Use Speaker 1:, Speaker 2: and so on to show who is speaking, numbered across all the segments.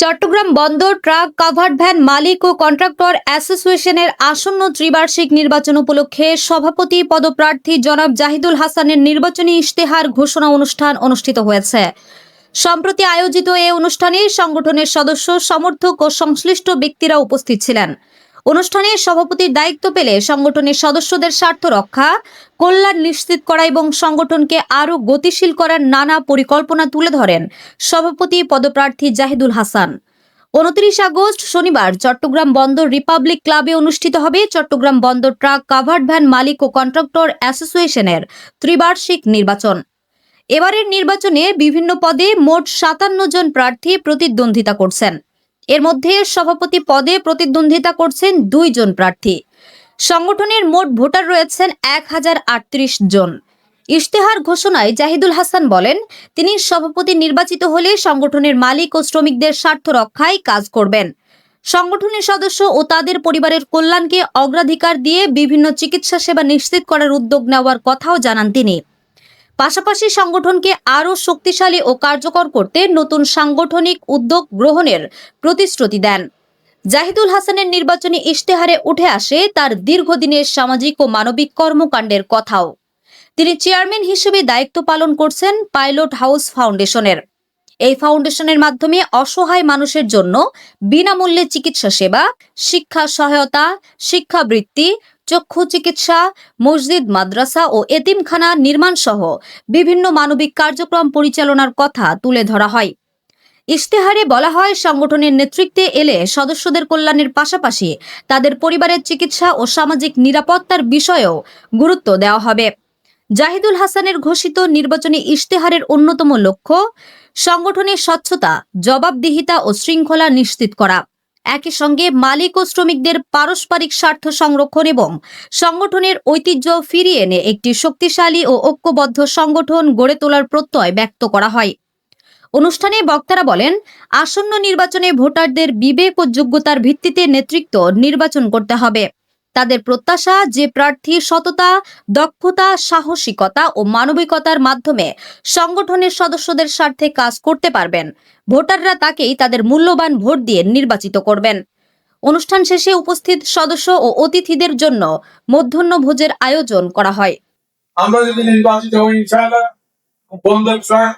Speaker 1: চট্টগ্রাম বন্দর truck covered van মালিক ও contractor অ্যাসোসিয়েশনের আসন্ন ত্রিবার্ষিক নির্বাচন উপলক্ষে সভাপতি পদপ্রার্থী জনাব জাহিদুল হাসানের নির্বাচনী ইশতেহার ঘোষণা অনুষ্ঠান অনুষ্ঠিত হয়েছে। সম্প্রতি আয়োজিত এ অনুষ্ঠানে সংগঠনের সদস্য, সমর্থক ও সংশ্লিষ্ট ব্যক্তিরা উপস্থিত ছিলেন। অনুষ্ঠানে সভাপতির দায়িত্ব পেলে সংগঠনের সদস্যদের স্বার্থ রক্ষা, কল্যাণ নিশ্চিত করা এবং সংগঠনকে আরও গতিশীল করার নানা পরিকল্পনা তুলে ধরেন সভাপতি পদপ্রার্থী জাহিদুল হাসান। 29 আগস্ট শনিবার চট্টগ্রাম বন্দর রিপাবলিক ক্লাবে অনুষ্ঠিত হবে চট্টগ্রাম বন্দর ট্রাক কাভার্ড ভ্যান মালিক ও কন্ট্রাক্টর অ্যাসোসিয়েশনের ত্রিবার্ষিক নির্বাচন। এবারের নির্বাচনে বিভিন্ন পদে মোট 57 জন প্রার্থী প্রতিদ্বন্দ্বিতা করছেন। এর মধ্যে সভাপতি পদে প্রতিদ্বন্দ্বিতা করছেন 2 জন প্রার্থী। সংগঠনের মোট ভোটার রয়েছেন 1038 জন। ইশতেহার ঘোষণায় জাহিদুল হাসান বলেন, তিনি সভাপতি নির্বাচিত হলে সংগঠনের মালিক ও শ্রমিকদের স্বার্থ রক্ষায় কাজ করবেন। সংগঠনের সদস্য ও তাদের পরিবারের কল্যাণকে অগ্রাধিকার দিয়ে বিভিন্ন চিকিৎসা সেবা নিশ্চিত করার উদ্যোগ নেওয়ার কথাও জানান তিনি। পাশাপাশি সংগঠনকে আরও শক্তিশালী ও কার্যকর করতে নতুন সাংগঠনিক উদ্যোগ গ্রহণের প্রতিশ্রুতি দেন। জাহিদুল হাসানের নির্বাচনী ইশতেহারে উঠে আসে তার দীর্ঘদিনের সামাজিক ও মানবিক কর্মকাণ্ডের কথাও। তিনি চেয়ারম্যান হিসেবে দায়িত্ব পালন করছেন পাইলট হাউস ফাউন্ডেশনের। এই ফাউন্ডেশনের মাধ্যমে অসহায় মানুষের জন্য বিনামূল্যে চিকিৎসা সেবা, শিক্ষা সহায়তা, শিক্ষাবৃত্তি, চক্ষু চিকিৎসা, মসজিদ, মাদ্রাসা ও এতিমখানা নির্মাণ সহ বিভিন্ন মানবিক কার্যক্রম পরিচালনার কথা তুলে ধরা হয়। ইশতেহারে বলা হয়, সংগঠনের নেতৃত্বে এলে সদস্যদের কল্যাণের পাশাপাশি তাদের পরিবারের চিকিৎসা ও সামাজিক নিরাপত্তার বিষয়েও গুরুত্ব দেওয়া হবে। জাহিদুল হাসানের ঘোষিত নির্বাচনী ইশতেহারের অন্যতম লক্ষ্য সংগঠনের স্বচ্ছতা, জবাবদিহিতা ও শৃঙ্খলা নিশ্চিত করা। একই সঙ্গে মালিক ও শ্রমিকদের পারস্পরিক স্বার্থ সংরক্ষণ এবং সংগঠনের ঐতিহ্য ফিরিয়ে এনে একটি শক্তিশালী ও ঐক্যবদ্ধ সংগঠন গড়ে তোলার প্রত্যয় ব্যক্ত করা হয়। অনুষ্ঠানে বক্তারা বলেন, আসন্ন নির্বাচনে ভোটারদের বিবেক ও যোগ্যতার ভিত্তিতে নেতৃত্ব নির্বাচন করতে হবে। তাদের প্রত্যাশা যে প্রার্থী সততা, দক্ষতা, সাহসিকতা ও মানবিকতার মাধ্যমে সংগঠনের সদস্যদের স্বার্থে কাজ করতে পারবেন, ভোটাররা তাকেই তাদের মূল্যবান ভোট দিয়ে নির্বাচিত করবেন। অনুষ্ঠান শেষে উপস্থিত সদস্য ও অতিথিদের জন্য মধ্যাহ্নভোজের আয়োজন করা হয়।
Speaker 2: আমরা যদি নির্বাচিত হই, ইনশাআল্লাহ বন্দর ট্রাক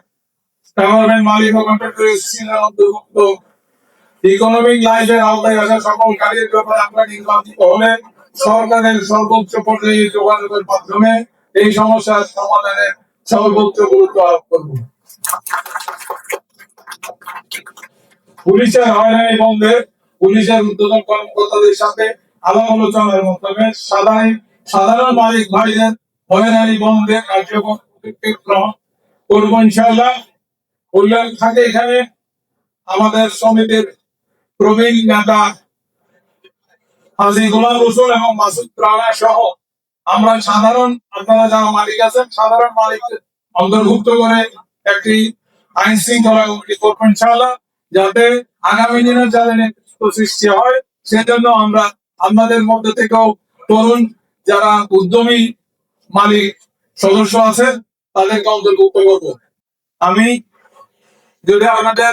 Speaker 2: মালিক ও কন্ট্রাক্টর অ্যাসোসিয়েশনের অন্তর্ভুক্ত ইকোনমিক লাইফের আওতায় আসা সকল কাজের ব্যাপারে আমরা নির্বাচিত হলে সরকারের সর্বোচ্চ পর্যায়ে যোগাযোগের মাধ্যমে এই সমস্যার সমাধানে সর্বোচ্চ গুরুত্ব আরোপ করব। পুলিশের হয়রানি বন্ধে পুলিশের ঊর্ধ্বতন কর্মকর্তাদের সাথে আলাপ আলোচনার মাধ্যমে সাধারণ মালিক ভাইদের হয়রানি বন্ধে কার্যকর পদক্ষেপ গ্রহণ করবো ইনশাআল্লাহ। কল্যাণ খাতে এখানে আমাদের সমিতির প্রবীণ নেতা হাজী গোলাম রসুল এবং মাসুদ রানা সহ আমরা সাধারণ, আপনারা যারা মালিক আছেন, সাধারণ মালিক অন্তর্ভুক্ত করে একটি আইন শৃঙ্খলা কমিটি করবো ইনশাআল্লাহ, যাতে আগামী দিনে যাদের নেতৃত্ব সৃষ্টি হয় সেজন্য আমরা আপনাদের মধ্যে থেকেও তরুণ যারা উদ্যমী মালিক সদস্য আছেন তাদেরকে অন্তর্ভুক্ত করব। আমি যদি আপনাদের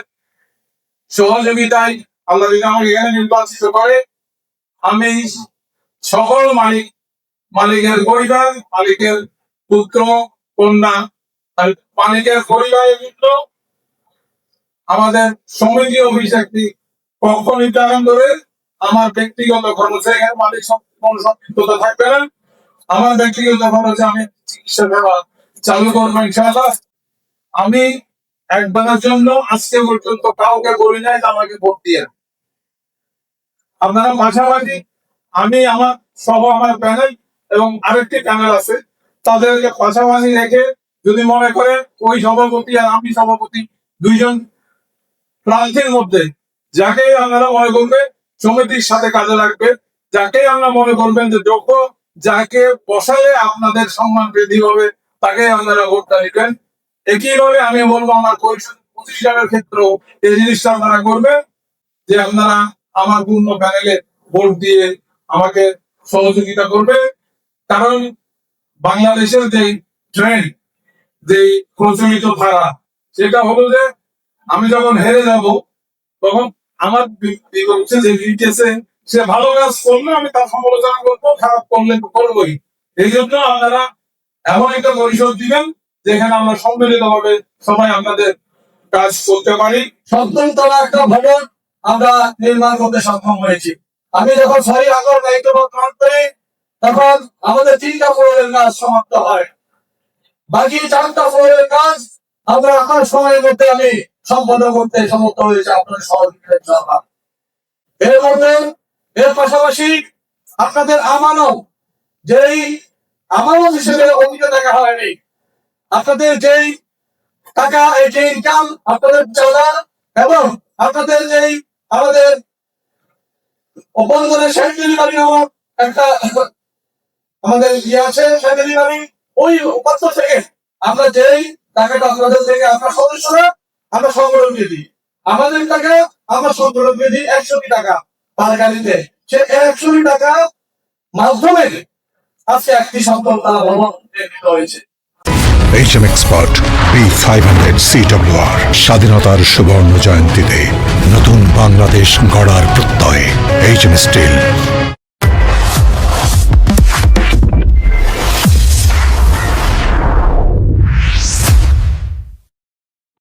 Speaker 2: সহযোগিতায় আল্লাহ যদি আমাকে এখানে নির্বাচিত করে, আমি সকল মালিকের পরিবার, মালিকের পুত্র কন্যা, মালিকের পরিবারের পুত্র, আমাদের সমিতি অফিস একটি পক্ষ নির্ধারণ করে আমার ব্যক্তিগত খরচে মালিক কোনো সম্পৃক্ততা থাকবে না। আমার ব্যক্তিগত খরচে আমি চিকিৎসা সেবা চালু করবো ইনশাআল্লাহ। আমি একবারের জন্য আজকে পর্যন্ত কাউকে বলি নাই যে আমাকে ভোট দিয়ে। আপনারা পাশাপাশি আমি আমার প্যানেল এবং আরেকটি প্যানেল আছে, তাদেরকে পাশাপাশি রেখে যদি মনে করে ওই সভাপতি আর আমি সভাপতি দুইজন প্রার্থীর মধ্যে যাকে আপনারা মনে করবে সমিতির সাথে কাজে লাগবে, যাকে আমরা মনে করবেন যে যোগ্য, যাকে বসালে আপনাদের সম্মান বৃদ্ধি হবে, তাকে আপনারা ভোটটা দিবেন। একইভাবে আমি বলবো আমার প্রতিষ্ঠানের ক্ষেত্রেও এই জিনিসটা আপনারা করবেন যে আপনারা আমার পূর্ণ প্যানেলে ভোট দিয়ে আমাকে সহযোগিতা করবে। কারণ বাংলাদেশের যে ট্রেন্ড, যে প্রচলিত ধারা, সেটা হলো যে আমি যখন হেরে যাব তখন আমার বিপক্ষে যে লিখেছে সে ভালো কাজ করলে আমি তার সমালোচনা করবো, খারাপ করলে করবোই। এই জন্য আপনারা এমন একটা পরিষদ দিবেন যেখানে আমরা সম্মিলিত ভাবে সবাই আপনাদের কাজ করতে পারি।
Speaker 3: ৭ম তলা একটা ভবন আমরা নির্মাণ করতে সক্ষম হয়েছি। আমি যখন ৬ আগস্ট দায়িত্ব গ্রহণ করি তখন আমাদের 3টা ফ্লোরের কাজ সমাপ্ত হয়, বাকি 4টা ফ্লোরের কাজ আমরা আমার সময়ের মধ্যে আমি সম্পন্ন করতে সমর্থ হয়েছে আপনাদের সহযোগিতার জন্য। এর মধ্যে এর পাশাপাশি আপনাদের আমানত, যেই আমানত হিসেবে অভিযোগ দেখা হয়নি, আপনাদের যেই টাকা, এই যে ইনকাম আপনাদের চলা এবং আপনাদের যেই আমাদের বন্ধনের শেষ ডেলিভারি নামক একটা আমাদের ইয়ে আছে, সেই ডেলিভারি ওই উপাত্ত থেকে আমরা যেই টাকাটা আপনাদের থেকে আমরা সদস্যরা আমরা সংগ্রহ দিয়ে দিই, আমাদের টাকা আমরা সংগ্রহ দিয়ে দিই 100 টাকা পার গাড়িতে। সে 100 টাকা মাধ্যমে আজকে একটি সন্তান ভবন নির্মিত হয়েছে।
Speaker 4: HM Expert B500 CWR স্বাধীনতার সুবর্ণ জয়ন্তীতে নতুন বাংলাদেশ গড়ার প্রত্যয় HM Steel।